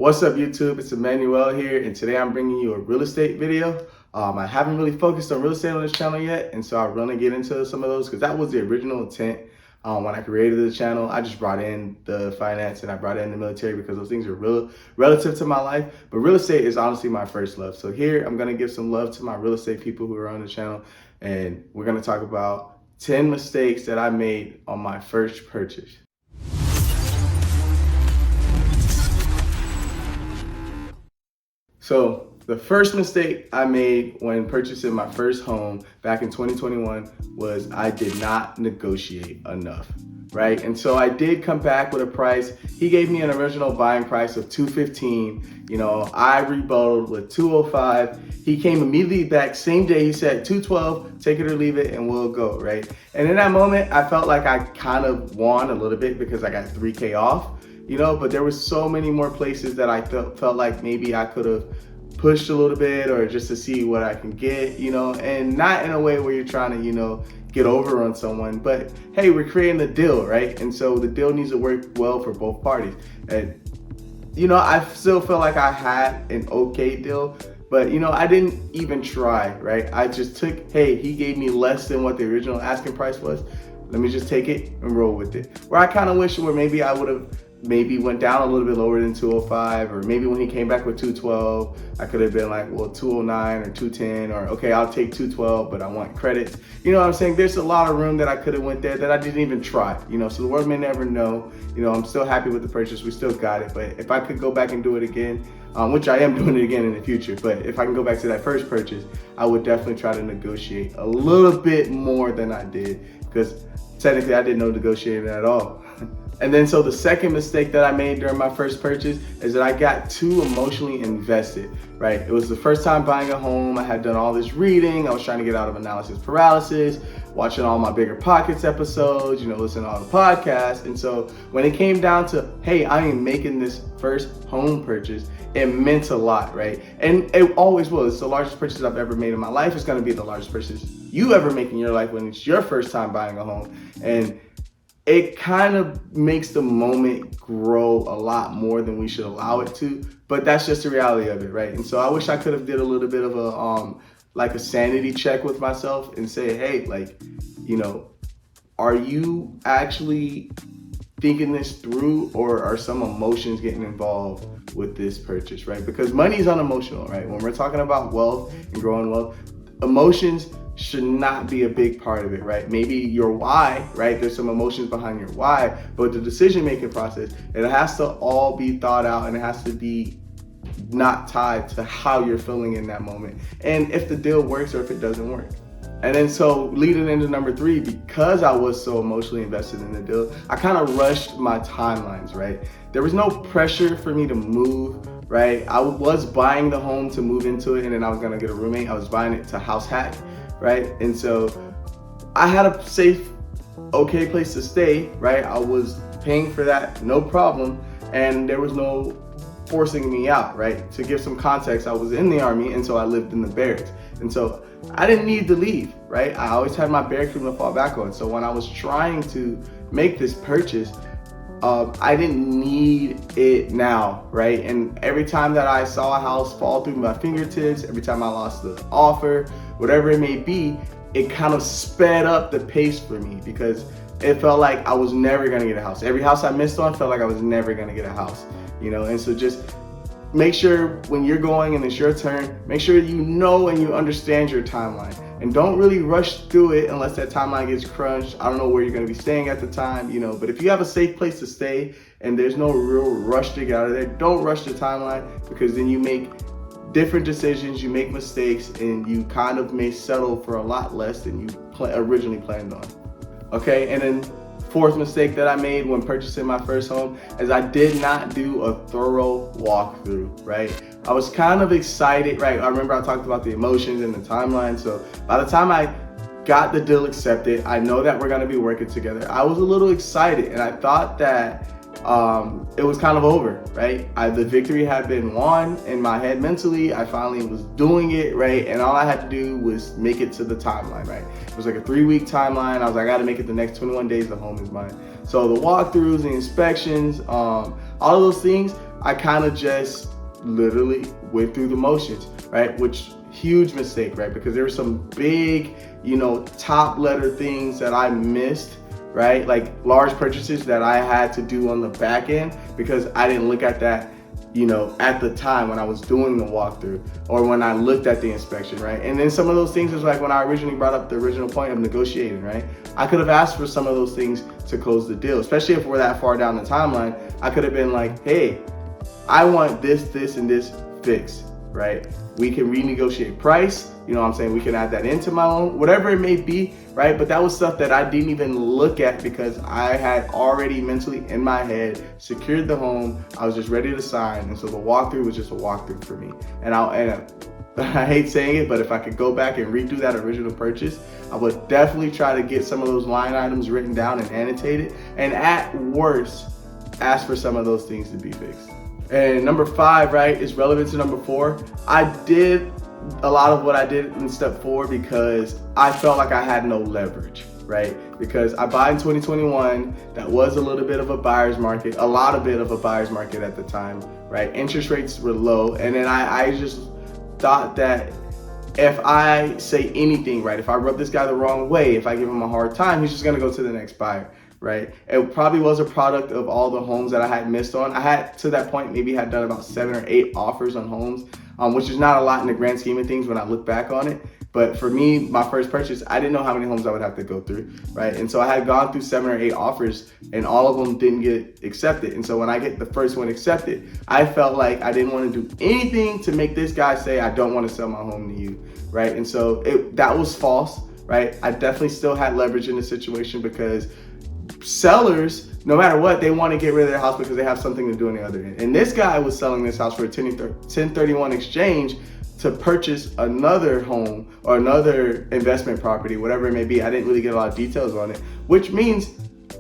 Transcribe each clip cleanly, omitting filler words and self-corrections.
What's up YouTube? It's Emmanuel here, and today I'm bringing you a real estate video. I haven't really focused on real estate on this channel yet, and so I want to get into some of those because that was the original intent when I created the channel. I just brought in the finance and I brought in the military because those things are real relative to my life, but real estate is honestly my first love. So here I'm going to give some love to my real estate people who are on the channel, and we're going to talk about 10 mistakes that I made on my first purchase. So the first mistake I made when purchasing my first home back in 2021 was I did not negotiate enough, right? And so I did come back with a price. He gave me an original buying price of $215. You know, I rebutted with $205. He came immediately back, same day, he said $212, take it or leave it and we'll go, right? And in that moment, I felt like I kind of won a little bit because I got $3K off. You know, but there was so many more places that I felt like maybe I could have pushed a little bit or just to see what I can get, you know, and not in a way where you're trying to, you know, get over on someone, but hey, we're creating a deal, right? And so the deal needs to work well for both parties. And, you know, I still feel like I had an okay deal, but, you know, I didn't even try, right? I just took, hey, he gave me less than what the original asking price was. Let me just take it and roll with it. Where I kind of wish where maybe I would have maybe went down a little bit lower than 205, or maybe when he came back with 212, I could have been like, well, 209 or 210, or okay, I'll take 212, but I want credits. You know what I'm saying? There's a lot of room that I could have went there that I didn't even try, you know, so the world may never know. You know, I'm still happy with the purchase. We still got it, but if I could go back and do it again, which I am doing it again in the future, but if I can go back to that first purchase, I would definitely try to negotiate a little bit more than I did, because technically I didn't know negotiating at all. And then so the second mistake that I made during my first purchase is that I got too emotionally invested, right? It was the first time buying a home. I had done all this reading. I was trying to get out of analysis paralysis, watching all my Bigger Pockets episodes, you know, listening to all the podcasts. And so when it came down to, hey, I am making this first home purchase, it meant a lot, right? And it always will. It's the largest purchase I've ever made in my life. It's going to be the largest purchase you ever make in your life when it's your first time buying a home. And it kind of makes the moment grow a lot more than we should allow it to, but that's just the reality of it, right? And so I wish I could have did a little bit of a like a sanity check with myself and say, hey, like, you know, are you actually thinking this through, or are some emotions getting involved with this purchase, right? Because money is unemotional, right? When we're talking about wealth and growing wealth, emotions should not be a big part of it, right? Maybe your why, right? There's some emotions behind your why, but the decision-making process, it has to all be thought out, and it has to be not tied to how you're feeling in that moment, and if the deal works or if it doesn't work. And then so leading into number 3, because I was so emotionally invested in the deal, I kind of rushed my timelines, right? There was no pressure for me to move, right? I was buying the home to move into it, and then I was gonna get a roommate. I was buying it to house hack, right? And so I had a safe, okay place to stay, right? I was paying for that, no problem. And there was no forcing me out, right? To give some context, I was in the Army, and so I lived in the barracks. And so I didn't need to leave, right? I always had my barracks room to fall back on. So when I was trying to make this purchase, I didn't need it now, right? And every time that I saw a house fall through my fingertips, every time I lost the offer, whatever it may be, it kind of sped up the pace for me because it felt like I was never gonna get a house. Every house I missed on felt like I was never gonna get a house, you know? And so just make sure when you're going and it's your turn, make sure you know and you understand your timeline. And don't really rush through it unless that timeline gets crunched. I don't know where you're gonna be staying at the time, you know, but if you have a safe place to stay and there's no real rush to get out of there, don't rush the timeline, because then you make different decisions, you make mistakes, and you kind of may settle for a lot less than you originally planned on. Okay, and then fourth mistake that I made when purchasing my first home is I did not do a thorough walkthrough, right? I was kind of excited, right? I remember I talked about the emotions and the timeline. So by the time I got the deal accepted, I know that we're gonna be working together. I was a little excited, and I thought that it was kind of over, right? The victory had been won in my head mentally. I finally was doing it, right? And all I had to do was make it to the timeline, right? It was like a 3-week timeline. I was like, I gotta make it the next 21 days, the home is mine. So the walkthroughs, the inspections, all of those things, I kind of just literally went through the motions, right? Which huge mistake, right? Because there were some big, top letter things that I missed, right? Like large purchases that I had to do on the back end because I didn't look at that, at the time when I was doing the walkthrough or when I looked at the inspection, right? And then some of those things is like when I originally brought up the original point of negotiating, right? I could have asked for some of those things to close the deal, especially if we're that far down the timeline. I could have been like, hey, I want this, and this fixed, right? We can renegotiate price, what I'm saying? We can add that into my loan, whatever it may be, right? But that was stuff that I didn't even look at because I had already mentally in my head secured the home. I was just ready to sign. And so the walkthrough was just a walkthrough for me. And I hate saying it, but if I could go back and redo that original purchase, I would definitely try to get some of those line items written down and annotated. And at worst, ask for some of those things to be fixed. And number 5, right, is relevant to number 4. I did a lot of what I did in step 4 because I felt like I had no leverage, right? Because I bought in 2021, that was a little bit of a buyer's market, a lot of bit of a buyer's market at the time, right? Interest rates were low. And then I just thought that if I say anything, right, if I rub this guy the wrong way, if I give him a hard time, he's just gonna go to the next buyer. Right? It probably was a product of all the homes that I had missed on. I had, to that point, maybe had done about 7 or 8 offers on homes, which is not a lot in the grand scheme of things when I look back on it. But for me, my first purchase, I didn't know how many homes I would have to go through, right? And so I had gone through 7 or 8 offers and all of them didn't get accepted. And so when I get the first one accepted, I felt like I didn't want to do anything to make this guy say, I don't want to sell my home to you, right? And so that was false, right? I definitely still had leverage in the situation because sellers, no matter what, they want to get rid of their house because they have something to do on the other end. And this guy was selling this house for a 1031 exchange to purchase another home or another investment property, whatever it may be. I didn't really get a lot of details on it, which means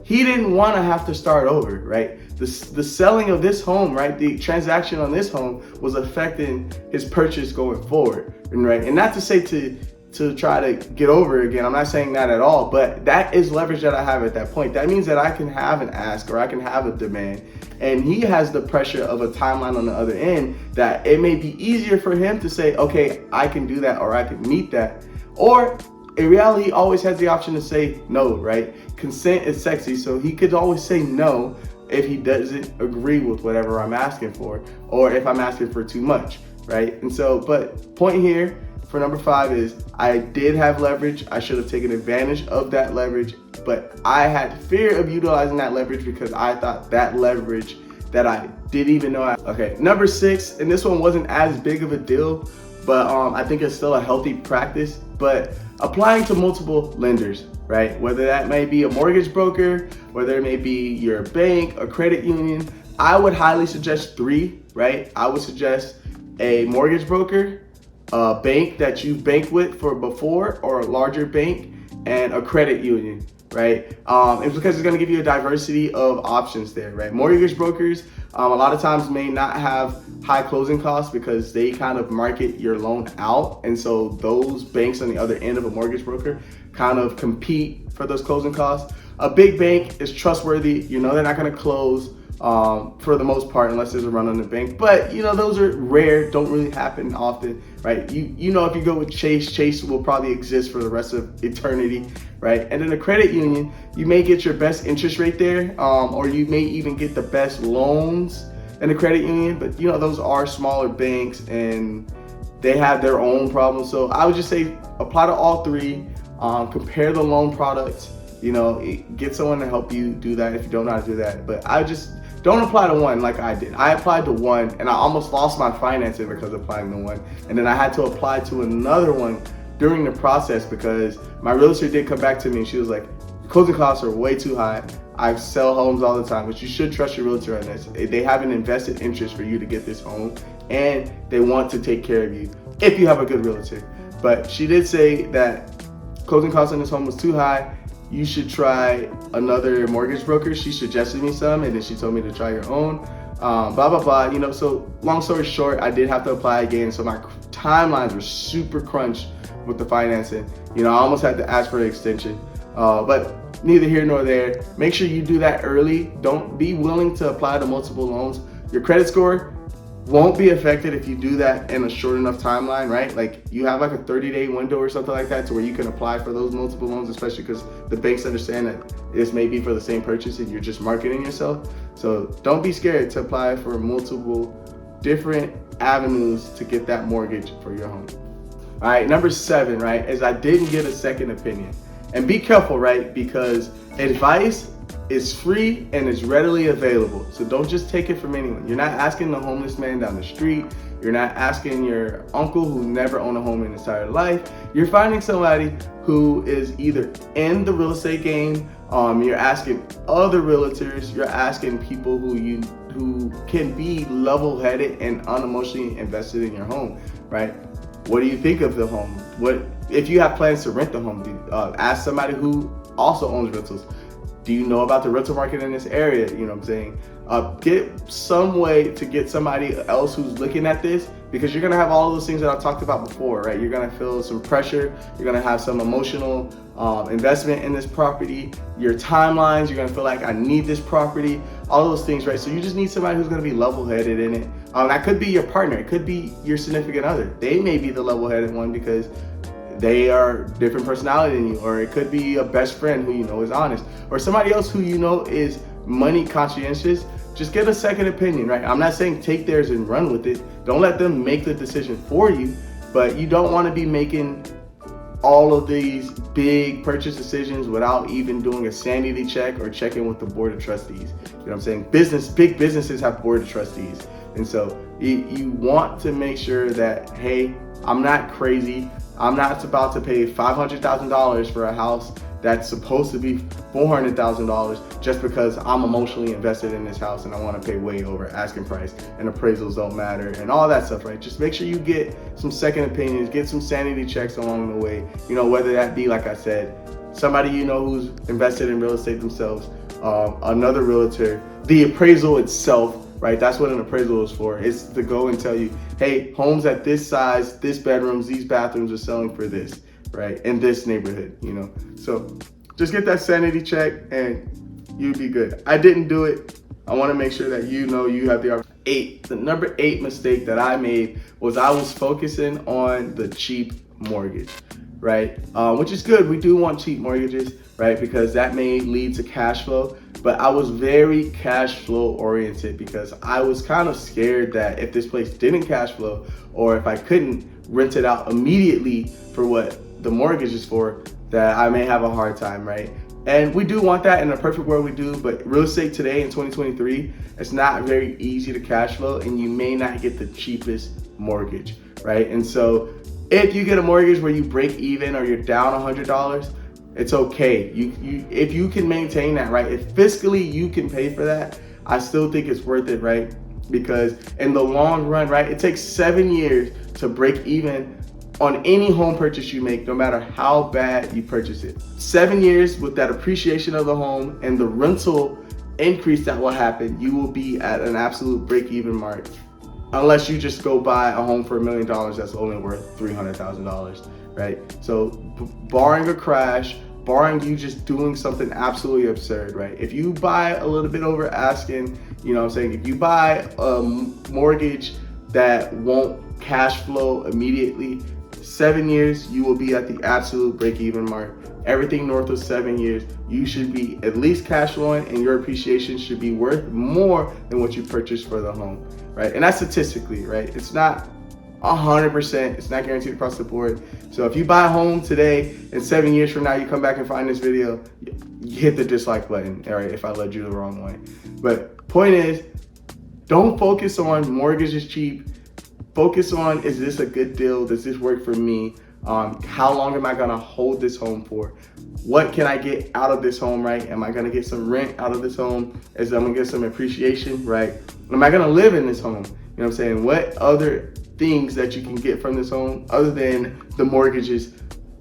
he didn't want to have to start over, right? The selling of this home, right? The transaction on this home was affecting his purchase going forward, right? And not to say to try to get over it again. I'm not saying that at all, but that is leverage that I have at that point. That means that I can have an ask or I can have a demand. And he has the pressure of a timeline on the other end that it may be easier for him to say, okay, I can do that or I can meet that. Or in reality, he always has the option to say no, right? Consent is sexy, so he could always say no if he doesn't agree with whatever I'm asking for or if I'm asking for too much, right? And so, but point here, for number 5 is I did have leverage. I should have taken advantage of that leverage, but I had fear of utilizing that leverage because I thought that leverage that I didn't even know. Okay, number 6, and this one wasn't as big of a deal, but I think it's still a healthy practice, but applying to multiple lenders, right? Whether that may be a mortgage broker, whether it may be your bank, a credit union, I would highly suggest 3, right? I would suggest a mortgage broker, a bank that you've banked with for before or a larger bank, and a credit union, right? It's because it's going to give you a diversity of options there, right? Mortgage brokers a lot of times may not have high closing costs because they kind of market your loan out, and so those banks on the other end of a mortgage broker kind of compete for those closing costs. A big bank is trustworthy. You know they're not going to close for the most part, unless there's a run on the bank. But those are rare, don't really happen often, right? You know, if you go with Chase will probably exist for the rest of eternity, right? And in a credit union, you may get your best interest rate there, or you may even get the best loans in a credit union. But those are smaller banks and they have their own problems. So I would just say apply to all 3, compare the loan products, get someone to help you do that if you don't know how to do that. But I just don't apply to one like I did. I applied to one and I almost lost my financing because of applying to one. And then I had to apply to another one during the process because my realtor did come back to me and she was like, closing costs are way too high. I sell homes all the time, but you should trust your realtor on this. They have an invested interest for you to get this home and they want to take care of you if you have a good realtor. But she did say that closing costs on this home was too high. You should try another mortgage broker. She suggested me some, and then she told me to try your own, blah, blah, blah. So long story short, I did have to apply again. So my timelines were super crunched with the financing. I almost had to ask for an extension, but neither here nor there. Make sure you do that early. Don't be willing to apply to multiple loans. Your credit score won't be affected if you do that in a short enough timeline, right? Like you have like a 30-day window or something like that to where you can apply for those multiple loans, especially because the banks understand that this may be for the same purchase and you're just marketing yourself. So don't be scared to apply for multiple different avenues to get that mortgage for your home. All right, number 7, right, is I didn't get a second opinion. And be careful, right, because advice is free and it's readily available. So don't just take it from anyone. You're not asking the homeless man down the street. You're not asking your uncle who never owned a home in his entire life. You're finding somebody who is either in the real estate game. You're asking other realtors. You're asking people who can be level-headed and unemotionally invested in your home, right? What do you think of the home? What if you have plans to rent the home? Ask somebody who also owns rentals. Do you know about the rental market in this area? You know what I'm saying? Get some way to get somebody else who's looking at this, because you're gonna have all those things that I talked about before, right? You're gonna feel some pressure. You're gonna have some emotional investment in this property. Your timelines, you're gonna feel like I need this property. All those things, right? So you just need somebody who's gonna be level-headed in it. That could be your partner. It could be your significant other. They may be the level-headed one because they are different personality than you, or it could be a best friend who you know is honest, or somebody else who you know is money conscientious. Just get a second opinion, right? I'm not saying take theirs and run with it. Don't let them make the decision for you, but you don't want to be making all of these big purchase decisions without even doing a sanity check or checking with the board of trustees. You know what I'm saying? Big businesses have board of trustees. And so you want to make sure that, hey, I'm not crazy. I'm not about to pay $500,000 for a house that's supposed to be $400,000 just because I'm emotionally invested in this house and I want to pay way over asking price and appraisals don't matter and all that stuff, right? Just make sure you get some second opinions, get some sanity checks along the way. You know, whether that be, like I said, somebody you know who's invested in real estate themselves, another realtor, the appraisal itself, right? That's what an appraisal is for. It's to go and tell you, hey, homes at this size, this bedrooms, these bathrooms are selling for this, right? In this neighborhood, you know? So just get that sanity check and you'll be good. I didn't do it. I want to make sure that you know you have the opportunity. The number 8 mistake that I made was I was focusing on the cheap mortgage, right? Which is good. We do want cheap mortgages, right? Because that may lead to cash flow. But I was very cash flow oriented because I was kind of scared that if this place didn't cash flow, or if I couldn't rent it out immediately for what the mortgage is for, that I may have a hard time, right? And we do want that. In a perfect world, we do. But real estate today in 2023, it's not very easy to cash flow, and you may not get the cheapest mortgage, right? And so if you get a mortgage where you break even or you're down $100, it's okay. If you can maintain that, right? If fiscally you can pay for that, I still think it's worth it, right? Because in the long run, right, it takes 7 years to break even on any home purchase you make, no matter how bad you purchase it. 7 years with that appreciation of the home and the rental increase that will happen, you will be at an absolute break-even mark. Unless you just go buy a home for $1 million that's only worth $300,000. Right? So barring a crash, barring you just doing something absolutely absurd, right? If you buy a little bit over asking, you know what I'm saying? If you buy a mortgage that won't cash flow immediately, 7 years, you will be at the absolute break-even mark. Everything north of 7 years, you should be at least cash flowing, and your appreciation should be worth more than what you purchased for the home, right? And that's statistically, right? It's not 100%, it's not guaranteed across the board. So if you buy a home today and 7 years from now you come back and find this video, you hit the dislike button, all right, if I led you the wrong way. But point is, don't focus on mortgage is cheap. Focus on, is this a good deal? Does this work for me? How long am I gonna hold this home for? What can I get out of this home, right? Am I gonna get some rent out of this home? Is I'm gonna get some appreciation, right? Am I gonna live in this home? You know what I'm saying? What other things that you can get from this home other than the mortgage is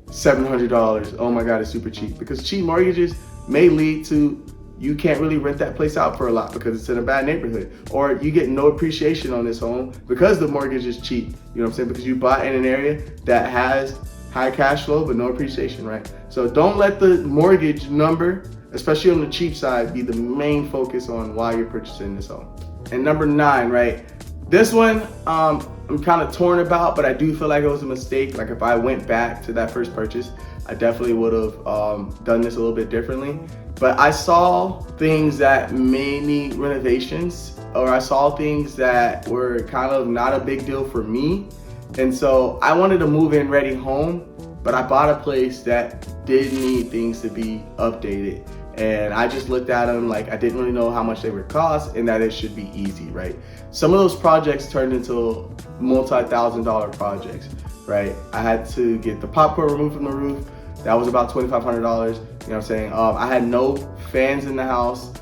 $700? Oh my God, it's super cheap. Because cheap mortgages may lead to you can't really rent that place out for a lot because it's in a bad neighborhood, or you get no appreciation on this home because the mortgage is cheap. You know what I'm saying? Because you bought in an area that has high cash flow but no appreciation, right? So don't let the mortgage number, especially on the cheap side, be the main focus on why you're purchasing this home. And number 9, right? This one, I'm kind of torn about, but I do feel like it was a mistake. Like if I went back to that first purchase, I definitely would have done this a little bit differently. But I saw things that may need renovations, or I saw things that were kind of not a big deal for me. And so I wanted to move in ready home, but I bought a place that did need things to be updated. And I just looked at them like I didn't really know how much they would cost and that it should be easy, right? Some of those projects turned into multi-$1,000 projects, right? I had to get the popcorn removed from the roof. That was about $2,500, you know what I'm saying? I had no fans in the house,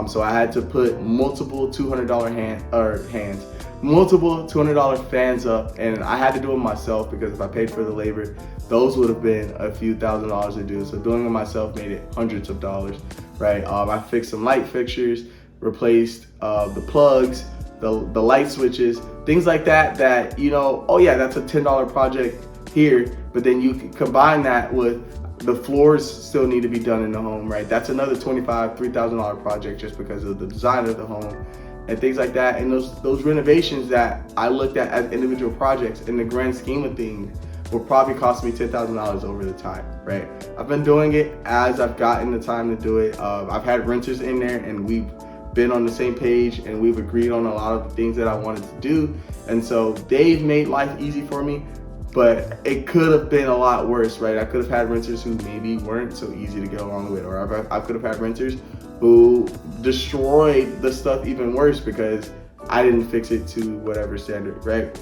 so I had to put multiple $200 multiple $200 fans up, and I had to do it myself because if I paid for the labor, those would have been a few $1,000s to do. So doing it myself made it hundreds of dollars, right? I fixed some light fixtures, replaced the plugs, the light switches, things like that, you know, oh yeah, that's a $10 project here, but then you can combine that with the floors still need to be done in the home, right? That's another $3,000 project just because of the design of the home and things like that. And those renovations that I looked at as individual projects in the grand scheme of things will probably cost me $10,000 over the time, right? I've been doing it as I've gotten the time to do it. I've had renters in there and we've been on the same page and we've agreed on a lot of the things that I wanted to do. And so they've made life easy for me, but it could have been a lot worse, right? I could have had renters who maybe weren't so easy to get along with, or I could have had renters who destroyed the stuff even worse because I didn't fix it to whatever standard, right?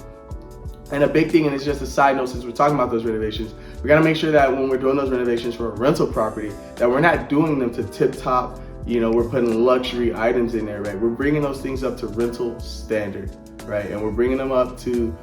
And a big thing, and it's just a side note since we're talking about those renovations, we gotta make sure that when we're doing those renovations for a rental property, that we're not doing them to tip top, you know, we're putting luxury items in there, right? We're bringing those things up to rental standard, right? And we're bringing them up to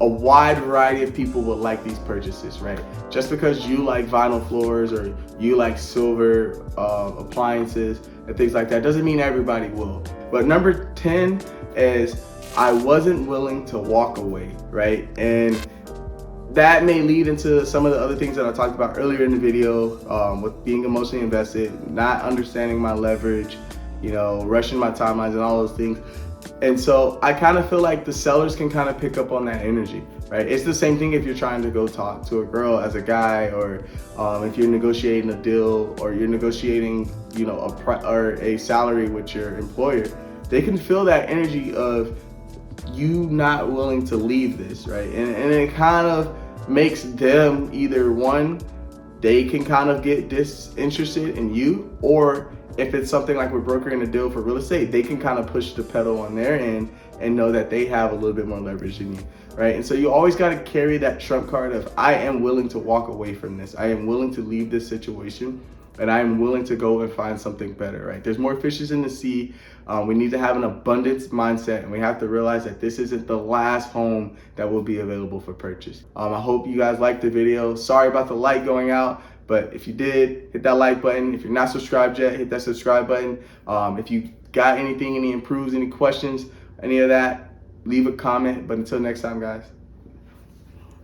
a wide variety of people will like these purchases, right? Just because you like vinyl floors or you like silver appliances and things like that doesn't mean everybody will. But number 10 is I wasn't willing to walk away, right? And that may lead into some of the other things that I talked about earlier in the video with being emotionally invested, not understanding my leverage, you know, rushing my timelines and all those things. And so I kind of feel like the sellers can kind of pick up on that energy, right? It's the same thing if you're trying to go talk to a girl as a guy, or if you're negotiating a deal, or you're negotiating, you know, a salary with your employer. They can feel that energy of you not willing to leave this, right? And it kind of makes them either one, they can kind of get disinterested in you, or if it's something like we're brokering a deal for real estate, they can kind of push the pedal on their end and know that they have a little bit more leverage than you, right? And so you always got to carry that trump card of I am willing to walk away from this. I am willing to leave this situation, and I am willing to go and find something better, right? There's more fishes in the sea. We need to have an abundance mindset, and we have to realize that this isn't the last home that will be available for purchase. I hope you guys liked the video. Sorry about the light going out, but if you did, hit that like button. If you're not subscribed yet, hit that subscribe button. If you got anything, any improves, any questions, any of that, leave a comment. But until next time, guys.